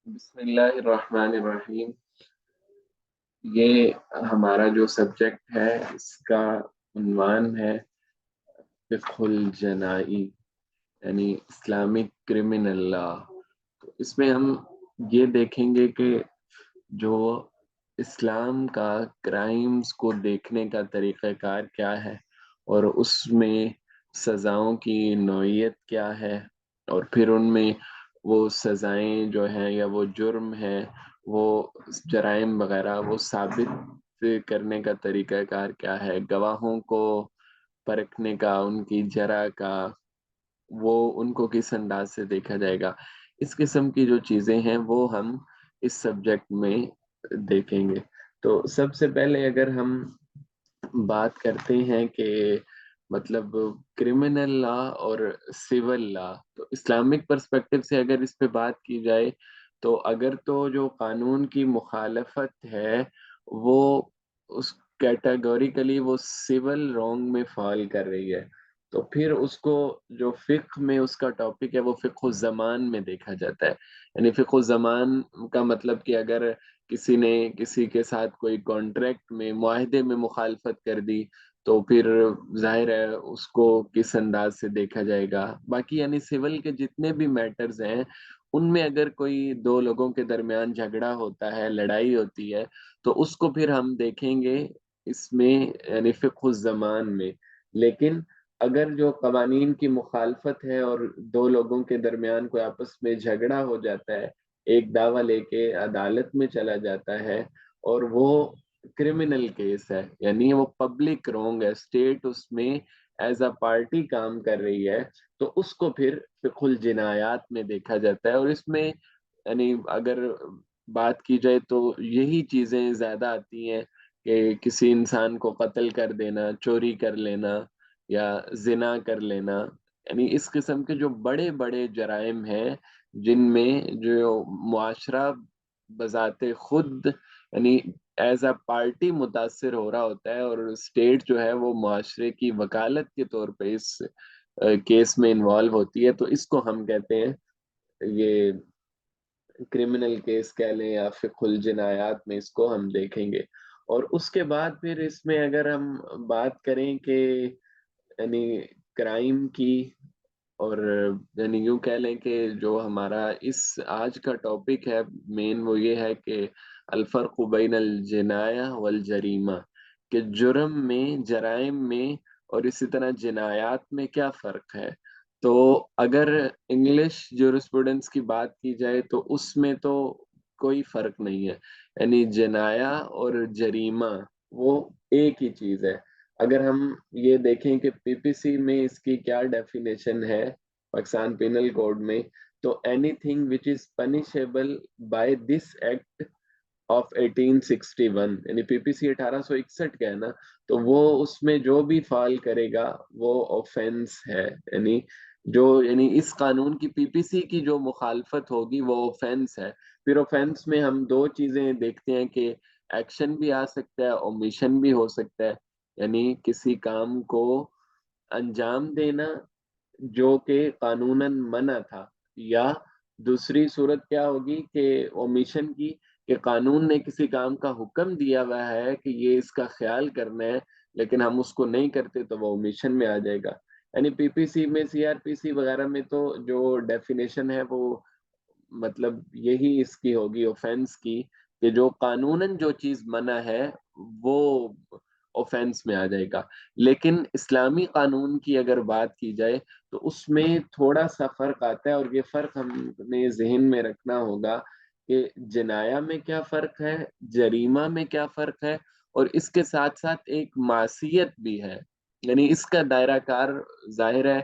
بسم اللہ الرحمن الرحیم۔ یہ ہمارا جو سبجیکٹ ہے اس کا عنوان ہے فقہ الجنائی، یعنی اسلامک کرمنل لا۔ تو اس میں ہم یہ دیکھیں گے کہ جو اسلام کا کرائمز کو دیکھنے کا طریقہ کار کیا ہے، اور اس میں سزاؤں کی نوعیت کیا ہے، اور پھر ان میں وہ سزائیں جو ہیں یا وہ جرم ہے، وہ جرائم وغیرہ وہ ثابت کرنے کا طریقہ کار کیا ہے، گواہوں کو پرکھنے کا، ان کی جرح کا، وہ ان کو کس انداز سے دیکھا جائے گا، اس قسم کی جو چیزیں ہیں وہ ہم اس سبجیکٹ میں دیکھیں گے۔ تو سب سے پہلے اگر ہم بات کرتے ہیں کہ مطلب کرمنل لا اور سول لا، تو اسلامک پرسپیکٹو سے اگر اس پہ بات کی جائے تو اگر تو جو قانون کی مخالفت ہے وہ اس کیٹاگوریکلی وہ سول رانگ میں فال کر رہی ہے، تو پھر اس کو جو فقہ میں اس کا ٹاپک ہے وہ فقہ الزمان میں دیکھا جاتا ہے۔ یعنی فقہ الزمان کا مطلب کہ اگر کسی نے کسی کے ساتھ کوئی کانٹریکٹ میں معاہدے میں مخالفت کر دی تو پھر ظاہر ہے اس کو کس انداز سے دیکھا جائے گا۔ باقی یعنی سول کے جتنے بھی میٹرز ہیں ان میں اگر کوئی دو لوگوں کے درمیان جھگڑا ہوتا ہے، لڑائی ہوتی ہے، تو اس کو پھر ہم دیکھیں گے اس میں یعنی فقہ الزمان میں۔ لیکن اگر جو قوانین کی مخالفت ہے اور دو لوگوں کے درمیان کوئی آپس میں جھگڑا ہو جاتا ہے، ایک دعویٰ لے کے عدالت میں چلا جاتا ہے اور وہ کرمنل کیس ہے، یعنی وہ پبلک رونگ ہے، اسٹیٹ اس میں ایز اے پارٹی کام کر رہی ہے، تو اس کو پھر فقہ الجنایات میں دیکھا جاتا ہے۔ اور اس میں یعنی اگر بات کی جائے تو یہی چیزیں زیادہ آتی ہیں کہ کسی انسان کو قتل کر دینا، چوری کر لینا یا زنا کر لینا، یعنی اس قسم کے جو بڑے بڑے جرائم ہیں جن میں جو معاشرہ بذات خود یعنی ایز اے پارٹی متاثر ہو رہا ہوتا ہے، اور اسٹیٹ جو ہے وہ معاشرے کی وکالت کے طور پہ اس کیس میں انوالو ہوتی ہے، تو اس کو ہم کہتے ہیں یہ کرمنل کیس کہہ لیں یا فقہ الجنایات میں اس کو ہم دیکھیں گے۔ اور اس کے بعد پھر اس میں اگر ہم بات کریں کہ یعنی کرائم کی، اور یعنی یوں کہہ لیں کہ جو ہمارا اس آج کا ٹاپک ہے مین وہ یہ ہے کہ الفرق بین الجنایہ والجریمہ، کہ جرم میں، جرائم میں اور اسی طرح جنایات میں کیا فرق ہے۔ تو اگر انگلش جورسپروڈنس کی بات کی جائے تو اس میں تو کوئی فرق نہیں ہے، یعنی جنایا اور جریمہ وہ ایک ہی چیز ہے۔ اگر ہم یہ دیکھیں کہ پی پی سی میں اس کی کیا ڈیفینیشن ہے پاکستان پینل کوڈ میں، تو any thing which is punishable by this act of 1861، یعنی پی پی سی 1861 کا ہے نا، تو وہ اس میں جو بھی فال کرے گا وہ اوفینس ہے، یعنی جو یعنی اس قانون کی پی پی سی کی جو مخالفت ہوگی وہ اوفینس ہے۔ پھر اوفینس میں ہم دو چیزیں دیکھتے ہیں کہ ایکشن بھی آ سکتا ہے، اومیشن بھی ہو سکتا ہے، یعنی کسی کام کو انجام دینا جو کہ قانوناً منع تھا، یا دوسری صورت کیا ہوگی کہ اومیشن کی، کہ قانون نے کسی کام کا حکم دیا ہوا ہے کہ یہ اس کا خیال کرنا ہے لیکن ہم اس کو نہیں کرتے تو وہ اومیشن میں آ جائے گا۔ یعنی پی پی سی میں، سی آر پی سی وغیرہ میں تو جو ڈیفینیشن ہے وہ مطلب یہی اس کی ہوگی اوفینس کی، کہ جو قانوناً جو چیز منع ہے وہ اوفینس میں آ جائے گا۔ لیکن اسلامی قانون کی اگر بات کی جائے تو اس میں تھوڑا سا فرق آتا ہے، اور یہ فرق ہم نے ذہن میں رکھنا ہوگا کہ جنایا میں کیا فرق ہے، جریمہ میں کیا فرق ہے، اور اس کے ساتھ ساتھ ایک معصیت بھی ہے۔ یعنی اس کا دائرہ کار ظاہر ہے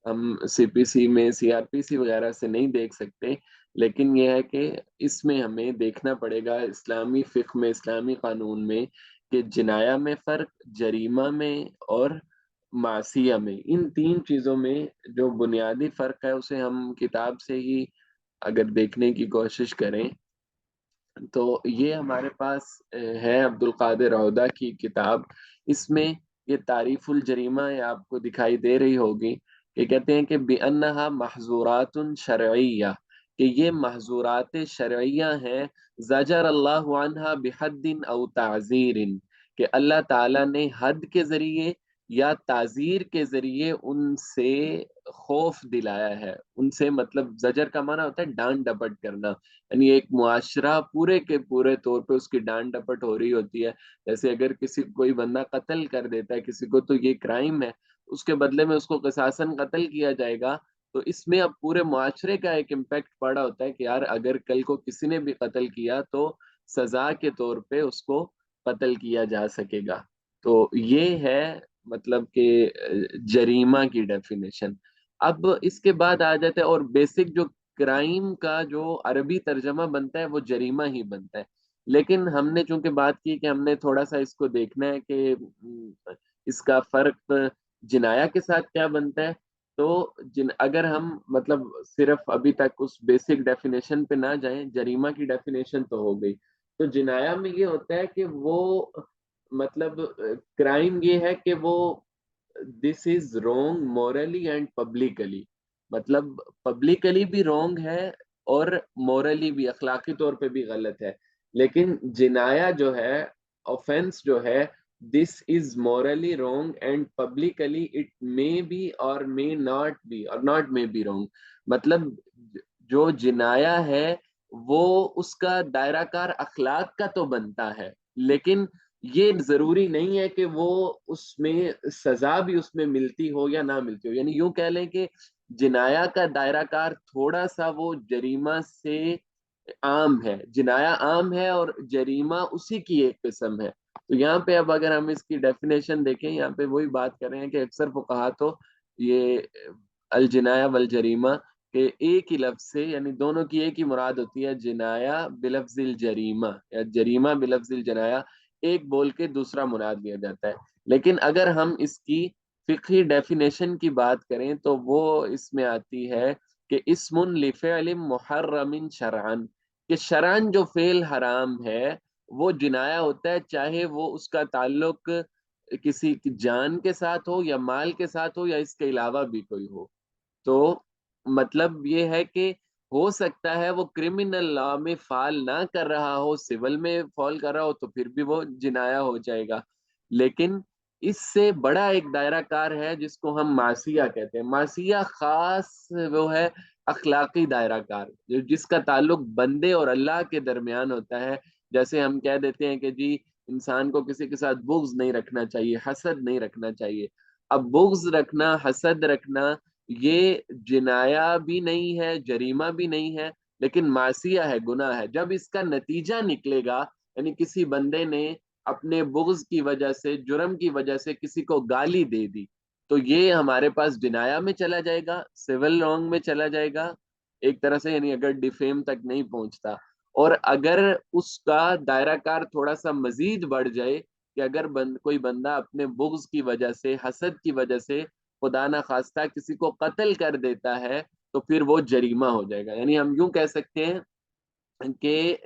ہم سی پی سی میں، سی آر پی سی وغیرہ سے نہیں دیکھ سکتے، لیکن یہ ہے کہ اس میں ہمیں دیکھنا پڑے گا اسلامی فقہ میں، اسلامی قانون میں، کہ جنایا میں فرق، جریمہ میں اور معصیہ میں، ان تین چیزوں میں جو بنیادی فرق ہے اسے ہم کتاب سے ہی اگر دیکھنے کی کوشش کریں تو یہ ہمارے پاس ہے عبد القادر عودہ کی کتاب۔ اس میں یہ تعریف الجریمہ یہ آپ کو دکھائی دے رہی ہوگی، کہ کہتے ہیں کہ بِأَنَّهَا مَحْظُورَاتٌ شَرْعِيَّةٌ، کہ یہ محظورات شرعیہ ہیں، زجر اللہ عنہا بحد او تعزیر، کہ اللہ تعالیٰ نے حد کے ذریعے یا تعزیر کے ذریعے ان سے خوف دلایا ہے. ان سے مطلب زجر کا معنی ہوتا ہے ڈانٹ ڈپٹ کرنا، یعنی ایک معاشرہ پورے کے پورے طور پہ اس کی ڈانٹ ڈپٹ ہو رہی ہوتی ہے. جیسے اگر کسی کوئی بندہ قتل کر دیتا ہے کسی کو تو یہ کرائم ہے، اس کے بدلے میں اس کو قصاصاً قتل کیا جائے گا. تو اس میں اب پورے معاشرے کا ایک امپیکٹ پڑا ہوتا ہے کہ یار اگر کل کو کسی نے بھی قتل کیا تو سزا کے طور پہ اس کو قتل کیا جا سکے گا. تو یہ ہے مطلب کہ جریمہ کی ڈیفینیشن. اب اس کے بعد آ جاتے ہیں، اور بیسک جو کرائم کا جو عربی ترجمہ بنتا ہے وہ جریمہ ہی بنتا ہے. لیکن ہم نے چونکہ بات کی کہ ہم نے تھوڑا سا اس کو دیکھنا ہے کہ اس کا فرق جنایا کے ساتھ کیا بنتا ہے. تو اگر ہم مطلب صرف ابھی تک اس بیسک ڈیفینیشن پہ نہ جائیں، جریمہ کی ڈیفینیشن تو ہو گئی. تو جنایا میں یہ ہوتا ہے کہ وہ مطلب کرائم یہ ہے کہ وہ دس از رونگ مورلی اینڈ پبلکلی، مطلب پبلکلی بھی رونگ ہے اور مورلی بھی اخلاقی طور پہ بھی غلط ہے. لیکن جنایا جو ہے، offense جو ہے، this is morally wrong and publicly it may be or may not be or not may be wrong. مطلب جو جنایا ہے وہ اس کا دائرہ کار اخلاق کا تو بنتا ہے، لیکن یہ ضروری نہیں ہے کہ وہ اس میں سزا بھی اس میں ملتی ہو یا نہ ملتی ہو. یعنی یوں کہہ لیں کہ جنایا کا دائرہ کار تھوڑا سا وہ جریمہ سے عام ہے، جنایا عام ہے اور جریمہ اسی کی ایک قسم ہے. تو یہاں پہ اب اگر ہم اس کی ڈیفینیشن دیکھیں، یہاں پہ وہی بات کر رہے ہیں کہ اکثر فقہا تو یہ الجنایا والجریمہ کہ ایک ہی لفظ سے، یعنی دونوں کی ایک ہی مراد ہوتی ہے، جنایا بلفظ الجریمہ یا جریمہ بلفظ الجنایا، ایک بول کے دوسرا مراد لیا جاتا ہے. لیکن اگر ہم اس کی فقہی ڈیفینیشن کی بات کریں تو وہ اس میں آتی ہے کہ اسم لفعل محرم شرعن، کہ شرعن جو فعل حرام ہے وہ جنایا ہوتا ہے، چاہے وہ اس کا تعلق کسی کی جان کے ساتھ ہو یا مال کے ساتھ ہو یا اس کے علاوہ بھی کوئی ہو. تو مطلب یہ ہے کہ ہو سکتا ہے وہ کرمنل لا میں فال نہ کر رہا ہو، سول میں فال کر رہا ہو تو پھر بھی وہ جنایا ہو جائے گا. لیکن اس سے بڑا ایک دائرہ کار ہے جس کو ہم معصیہ کہتے ہیں. معصیہ خاص وہ ہے اخلاقی دائرہ کار جس کا تعلق بندے اور اللہ کے درمیان ہوتا ہے. جیسے ہم کہہ دیتے ہیں کہ جی انسان کو کسی کے ساتھ بغض نہیں رکھنا چاہیے، حسد نہیں رکھنا چاہیے. اب بغض رکھنا، حسد رکھنا یہ جنایا بھی نہیں ہے، جریمہ بھی نہیں ہے، لیکن معصیہ ہے، گناہ ہے. جب اس کا نتیجہ نکلے گا، یعنی کسی بندے نے اپنے بغض کی وجہ سے، جرم کی وجہ سے کسی کو گالی دے دی، تو یہ ہمارے پاس جنایا میں چلا جائے گا، سول رانگ میں چلا جائے گا ایک طرح سے، یعنی اگر ڈیفیم تک نہیں پہنچتا. اور اگر اس کا دائرہ کار تھوڑا سا مزید بڑھ جائے کہ اگر کوئی بندہ اپنے بغض کی وجہ سے، حسد کی وجہ سے خدا نہ خواستہ کسی کو قتل کر دیتا ہے تو پھر وہ جریمہ ہو جائے گا. یعنی ہم یوں کہہ سکتے ہیں کہ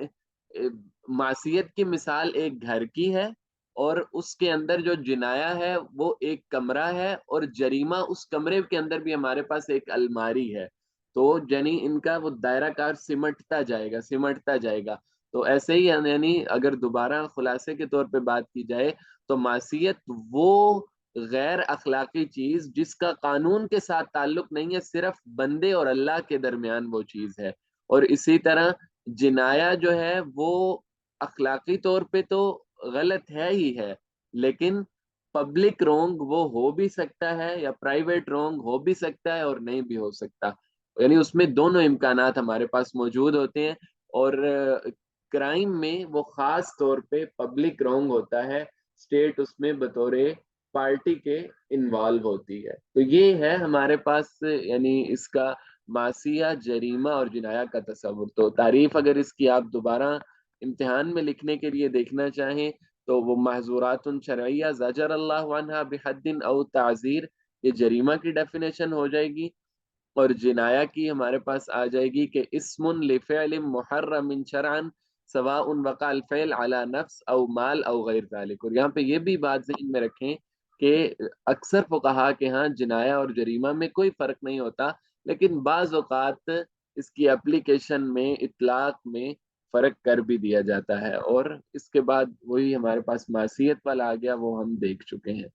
معصیت کی مثال ایک گھر کی ہے اور اس کے اندر جو جنایا ہے وہ ایک کمرہ ہے، اور جریمہ اس کمرے کے اندر بھی ہمارے پاس ایک الماری ہے. تو یعنی ان کا وہ دائرہ کار سمٹتا جائے گا، سمٹتا جائے گا. تو ایسے ہی یعنی اگر دوبارہ خلاصے کے طور پہ بات کی جائے تو معصیت وہ غیر اخلاقی چیز جس کا قانون کے ساتھ تعلق نہیں ہے، صرف بندے اور اللہ کے درمیان وہ چیز ہے. اور اسی طرح جنایا جو ہے وہ اخلاقی طور پہ تو غلط ہے ہی ہے، لیکن پبلک رونگ وہ ہو بھی سکتا ہے یا پرائیویٹ رونگ ہو بھی سکتا ہے اور نہیں بھی ہو سکتا. یعنی اس میں دونوں امکانات ہمارے پاس موجود ہوتے ہیں. اور کرائم میں وہ خاص طور پہ پبلک رونگ ہوتا ہے، اسٹیٹ اس میں بطور پارٹی کے انوالو ہوتی ہے. تو یہ ہے ہمارے پاس یعنی اس کا معصیہ، جریمہ اور جنایا کا تصور. تو تعریف اگر اس کی آپ دوبارہ امتحان میں لکھنے کے لیے دیکھنا چاہیں تو وہ محظورات شرعیہ زجر اللہ عنہا بحد او تعزیر، یہ جریمہ کی ڈیفینیشن ہو جائے گی. اور جنایا کی ہمارے پاس آ جائے گی کہ اسم لفعل محرم شرعا سواء وقع الفعل على نفس او مال او غیر ذلك. اور یہاں پہ یہ بھی بات ذہن میں رکھیں کہ اکثر فقہا کے ہاں جنایا اور جریمہ میں کوئی فرق نہیں ہوتا، لیکن بعض اوقات اس کی اپلیکیشن میں اطلاق میں فرق کر بھی دیا جاتا ہے، اور اس کے بعد وہی ہمارے پاس معصیت والا آ گیا، وہ ہم دیکھ چکے ہیں۔